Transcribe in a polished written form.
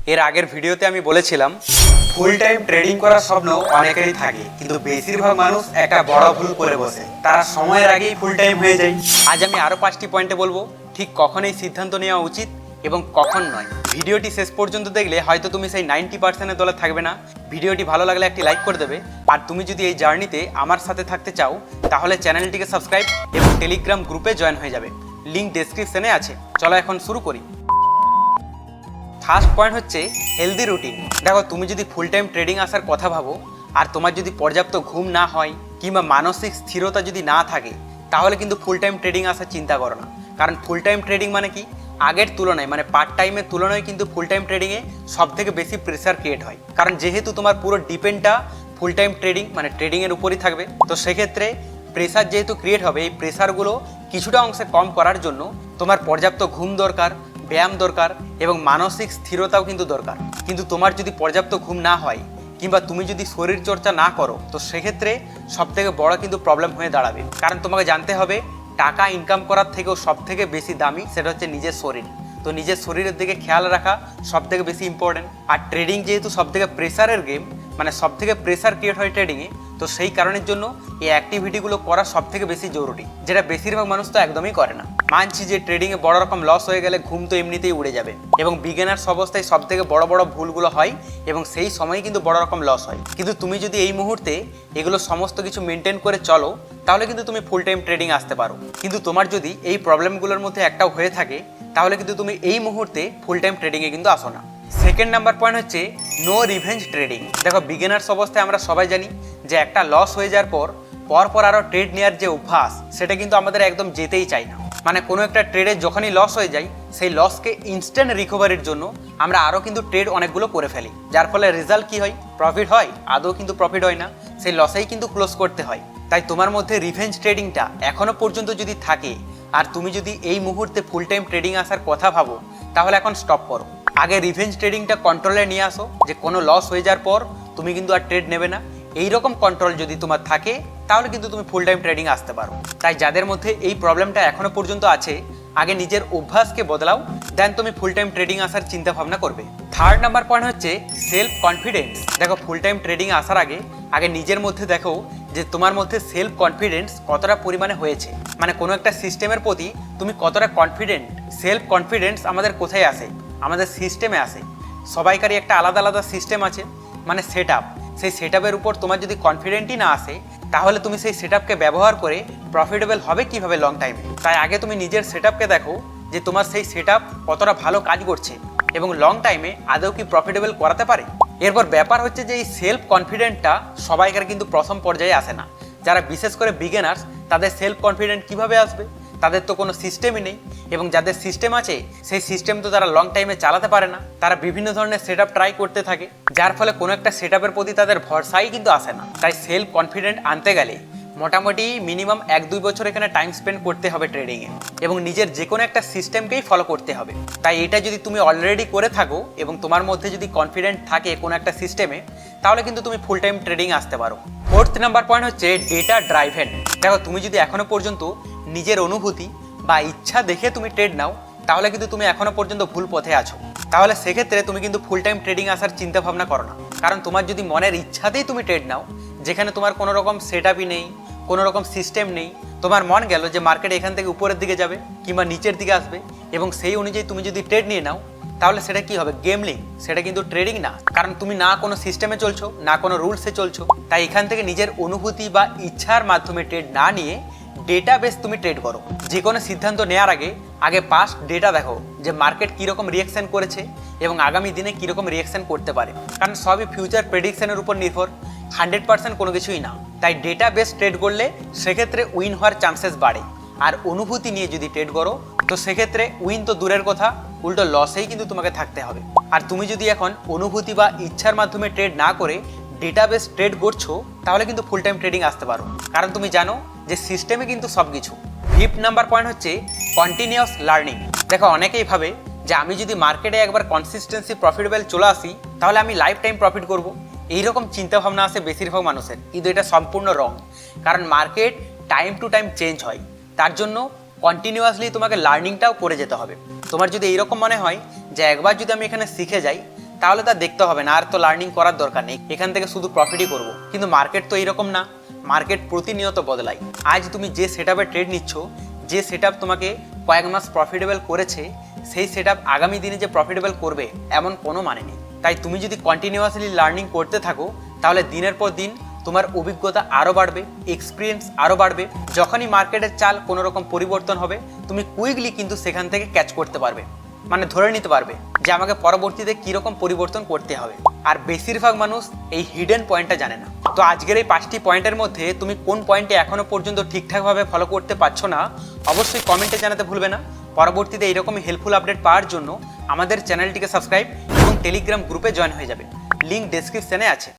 এর আগের ভিডিওতে আমি বলেছিলাম ফুল টাইম ট্রেডিং করার স্বপ্ন অনেকেরই থাকে, কিন্তু বেশিরভাগ মানুষ একটা বড় ভুল করে বসে, তারা সময়ের আগেই ফুল টাইম হয়ে যায়। আজ আমি আরো 5টি পয়েন্টে বলবো ঠিক কখন এই সিদ্ধান্ত নেওয়া উচিত এবং কখন নয়। ভিডিওটি শেষ পর্যন্ত দেখলে হয়তো তুমি সেই 90%-এর দলে থাকবে না। ভিডিওটি ভালো লাগলে একটি লাইক করে দেবে। আর তুমি যদি এই জার্নিতে আমার সাথে থাকতে চাও তাহলে চ্যানেলটিকে সাবস্ক্রাইব এবং টেলিগ্রাম গ্রুপে জয়েন হয়ে যাবে, লিঙ্ক ডেসক্রিপশনে আছে। চলো এখন শুরু করি। ফার্স্ট পয়েন্ট হচ্ছে হেলদি রুটিন। দেখো, তুমি যদি ফুল টাইম ট্রেডিং আসার কথা ভাবো আর তোমার যদি পর্যাপ্ত ঘুম না হয় কিংবা মানসিক স্থিরতা যদি না থাকে, তাহলে কিন্তু ফুল টাইম ট্রেডিং আসার চিন্তা করো না। কারণ ফুল টাইম ট্রেডিং মানে কি, আগের তুলনায় মানে পার্ট টাইমের তুলনায় কিন্তু ফুল টাইম ট্রেডিংয়ে সব থেকে বেশি প্রেশার ক্রিয়েট হয়। কারণ যেহেতু তোমার পুরো ডিপেন্ডটা ফুল টাইম ট্রেডিং মানে ট্রেডিংয়ের উপরই থাকবে, তো সেক্ষেত্রে প্রেশার যেহেতু ক্রিয়েট হবে, এই প্রেশারগুলো কিছুটা অংশে কম করার জন্য তোমার পর্যাপ্ত ঘুম দরকার, ব্যায়াম দরকার এবং মানসিক স্থিরতাও কিন্তু দরকার। কিন্তু তোমার যদি পর্যাপ্ত ঘুম না হয় কিংবা তুমি যদি শরীর চর্চা না করো, তো সেক্ষেত্রে সবথেকে বড় কিন্তু প্রবলেম হয়ে দাঁড়াবে। কারণ তোমাকে জানতে হবে টাকা ইনকাম করার থেকেও সবথেকে বেশি দামি সেটা হচ্ছে নিজের শরীর। তো নিজের শরীরের দিকে খেয়াল রাখা সবথেকে বেশি ইম্পর্টেন্ট। আর ট্রেডিং যেহেতু সবথেকে প্রেশারের গেম, মানে সবথেকে প্রেশার ক্রিয়েট হয় ট্রেডিংয়ে, তো সেই কারণের জন্য এই অ্যাক্টিভিটিগুলো করা সবথেকে বেশি জরুরি, যেটা বেশিরভাগ মানুষ তো একদমই করে না। মানছি যে ট্রেডিংয়ে বড় রকম লস হয়ে গেলে ঘুম তো এমনিতেই উড়ে যাবে এবং বিগিনার্স অবস্থায় সবথেকে বড় বড় ভুলগুলো হয় এবং সেই সময় কিন্তু বড় রকম লস হয়। কিন্তু তুমি যদি এই মুহূর্তে এগুলো সমস্ত কিছু মেনটেন করে চলো, তাহলে কিন্তু তুমি ফুল টাইম ট্রেডিং আসতে পারো। কিন্তু তোমার যদি এই প্রবলেমগুলোর মধ্যে একটাও হয়ে থাকে, তাহলে কিন্তু তুমি এই মুহূর্তে ফুল টাইম ট্রেডিংয়ে কিন্তু আসো না। সেকেন্ড নাম্বার পয়েন্ট হচ্ছে নো রিভেঞ্জ ট্রেডিং। দেখো, বিগিনার্স অবস্থায় আমরা সবাই জানি যে একটা লস হয়ে যাওয়ার পর আরও ট্রেড নেওয়ার যে অভ্যাস, সেটা কিন্তু আমাদের একদম যেতেই চাই না। মানে কোনো একটা ট্রেডে যখনই লস হয়ে যায়, সেই লসকে ইনস্ট্যান্ট রিকভারির জন্য আমরা আরও কিন্তু ট্রেড অনেকগুলো করে ফেলি, যার ফলে রেজাল্ট কি হয়, প্রফিট হয়। আদৌ কিন্তু প্রফিট হয় না, সেই লসেই কিন্তু ক্লোজ করতে হয়। তাই তোমার মধ্যে রিভেঞ্জ ট্রেডিংটা এখনও পর্যন্ত যদি থাকে আর তুমি যদি এই মুহূর্তে ফুল টাইম ট্রেডিং আসার কথা ভাবো, তাহলে এখন স্টপ করো। আগে রিভেঞ্জ ট্রেডিংটা কন্ট্রোলে নিয়ে আসো, যে কোনো লস হয়ে যাওয়ার পর তুমি কিন্তু আর ট্রেড নেবে না। এইরকম কন্ট্রোল যদি তোমার থাকে, তাহলে কিন্তু তুমি ফুল টাইম ট্রেডিং আসতে পারো। তাই যাদের মধ্যে এই প্রবলেমটা এখনো পর্যন্ত আছে, আগে নিজের অভ্যাসকে বদলাও, দেন তুমি ফুল টাইম ট্রেডিং আসার চিন্তা ভাবনা করবে। থার্ড নাম্বার পয়েন্ট হচ্ছে সেলফ কনফিডেন্স। দেখো, ফুল টাইম ট্রেডিং আসার আগে নিজের মধ্যে দেখো যে তোমার মধ্যে সেলফ কনফিডেন্স কতটা পরিমাণে হয়েছে, মানে কোনো একটা সিস্টেমের প্রতি তুমি কতটা কনফিডেন্ট। সেলফ কনফিডেন্স আমাদের কোথায় আসে? আমাদের সিস্টেমে আসে। সবাইকারই একটা আলাদা আলাদা সিস্টেম আছে, মানে সেট আপ। সেই সেট আপের উপর তোমার যদি কনফিডেন্টই না আসে, তাহলে তুমি সেই সেট আপকে ব্যবহার করে প্রফিটেবল হবে কিভাবে লং টাইমে? তাই আগে তুমি নিজের সেট আপকে দেখো যে তোমার সেই সেট আপ কতটা ভালো কাজ করছে এবং লং টাইমে আদৌ কি প্রফিটেবল করাতে পারে। এরপর ব্যাপার হচ্ছে যে এই সেলফ কনফিডেন্টটা সবাইকার কিন্তু প্রথম পর্যায়ে আসে না। যারা বিশেষ করে বিগিনার্স, তাদের সেলফ কনফিডেন্ট কিভাবে আসবে? তাদের তো কোনো সিস্টেমই নেই, এবং যাদের সিস্টেম আছে সেই সিস্টেম তো তারা লং টাইমে চালাতে পারে না। তারা বিভিন্ন ধরনের সেট আপ ট্রাই করতে থাকে, যার ফলে কোনো একটা সেট আপের প্রতি তাদের ভরসাই কিন্তু আসে না। তাই সেলফ কনফিডেন্ট আনতে গেলে মোটামুটি মিনিমাম 1-2 বছর এখানে টাইম স্পেন্ড করতে হবে ট্রেডিংয়ে, এবং নিজের যে কোনো একটা সিস্টেমকেই ফলো করতে হবে। তাই এটা যদি তুমি অলরেডি করে থাকো এবং তোমার মধ্যে যদি কনফিডেন্ট থাকে কোনো একটা সিস্টেমে, তাহলে কিন্তু তুমি ফুল টাইম ট্রেডিং আসতে পারো। ফোর্থ নাম্বার পয়েন্ট হচ্ছে ডেটা ড্রাইভেন। দেখো, তুমি যদি এখনো পর্যন্ত নিজের অনুভূতি বা ইচ্ছা দেখে তুমি ট্রেড নাও, তাহলে কিন্তু তুমি এখনো পর্যন্ত ভুল পথে আছো। তাহলে সেক্ষেত্রে তুমি কিন্তু ফুল টাইম ট্রেডিং আসার চিন্তা ভাবনা করো না। কারণ তোমার যদি মনের ইচ্ছাতেই তুমি ট্রেড নাও, যেখানে তোমার কোনো রকম সেট আপই নেই, কোনো রকম সিস্টেম নেই, তোমার মন গেল যে মার্কেট এখান থেকে উপরের দিকে যাবে কিংবা নিচের দিকে আসবে, এবং সেই অনুযায়ী তুমি যদি ট্রেড নিয়ে নাও, তাহলে সেটা কি হবে? গেমলিং। সেটা কিন্তু ট্রেডিং না, কারণ তুমি না কোনো সিস্টেমে চলছো, না কোনো রুলসে চলছো। তাই এখান থেকে নিজের অনুভূতি বা ইচ্ছার মাধ্যমে ট্রেড না নিয়ে ডেটা বেস তুমি ট্রেড করো। যে কোনো সিদ্ধান্ত নেওয়ার আগে পাস্ট ডেটা দেখো যে মার্কেট কীরকম রিয়াকশান করেছে এবং আগামী দিনে কীরকম রিয়াকশান করতে পারে। কারণ সবই ফিউচার প্রেডিকশনের উপর নির্ভর, 100% কোনো কিছুই না। তাই ডেটা বেস ট্রেড করলে সেক্ষেত্রে উইন হওয়ার চান্সেস বাড়ে। আর অনুভূতি নিয়ে যদি ট্রেড করো, তো সেক্ষেত্রে উইন তো দূরের কথা, উল্টো লসেই কিন্তু তোমাকে থাকতে হবে। আর তুমি যদি এখন অনুভূতি বা ইচ্ছার মাধ্যমে ট্রেড না করে ডেটাবেস ট্রেড করছো, তাহলে কিন্তু ফুল টাইম ট্রেডিং আসতে পারো। কারণ তুমি জানো যে সিস্টেমে কিন্তু সব কিছু। ফিফথ নাম্বার পয়েন্ট হচ্ছে কন্টিনিউয়াস লার্নিং। দেখো, অনেকেই ভাবে যে আমি যদি মার্কেটে একবার কনসিস্টেন্সি প্রফিটেবল চলে আসি, তাহলে আমি লাইফ টাইম প্রফিট করব। এইরকম চিন্তাভাবনা আসে বেশিরভাগ মানুষের, কিন্তু এটা সম্পূর্ণ রং। কারণ market time to time change হয়, তার জন্য কন্টিনিউয়াসলি তোমাকে লার্নিংটাও করে যেতে হবে। তোমার যদি এইরকম মনে হয় যে একবার যদি আমি এখানে শিখে যাই, তাহলে তা দেখতে হবে না, আর তো লার্নিং করার দরকার নেই, এখান থেকে শুধু প্রফিটই করব। কিন্তু মার্কেট তো এইরকম না, মার্কেট প্রতিনিয়ত বদলায়। আজ তুমি যে সেটআপে ট্রেড নিচ্ছ, যে সেটআপ তোমাকে কয়েক মাস প্রফিটেবল করেছে, সেই সেটআপ আগামী দিনে যে প্রফিটেবল করবে এমন কোনো মানে নেই। তাই তুমি যদি কন্টিনিউয়াসলি লার্নিং করতে থাকো, তাহলে দিনের পর দিন তোমার অভিজ্ঞতা আরও বাড়বে, এক্সপিরিয়েন্স আরও বাড়বে। যখনই মার্কেটের চাল কোনো রকম পরিবর্তন হবে, তুমি কুইকলি কিন্তু সেখান থেকে ক্যাচ করতে পারবে, মানে ধরে নিতে পারবে যে আমাকে পরবর্তীতে কীরকম পরিবর্তন করতে হবে। আর বেশিরভাগ মানুষ এই হিডেন পয়েন্টটা জানে না। তো আজকের এই 5টি পয়েন্টের মধ্যে তুমি কোন পয়েন্টে এখনো পর্যন্ত ঠিকঠাকভাবে ফলো করতে পারছো না, অবশ্যই কমেন্টে জানাতে ভুলবে না। পরবর্তীতে এইরকমই হেল্পফুল আপডেট পাওয়ার জন্য আমাদের চ্যানেলটিকে সাবস্ক্রাইব এবং টেলিগ্রাম গ্রুপে জয়েন হয়ে যাবে, লিঙ্ক ডেসক্রিপশনে আছে।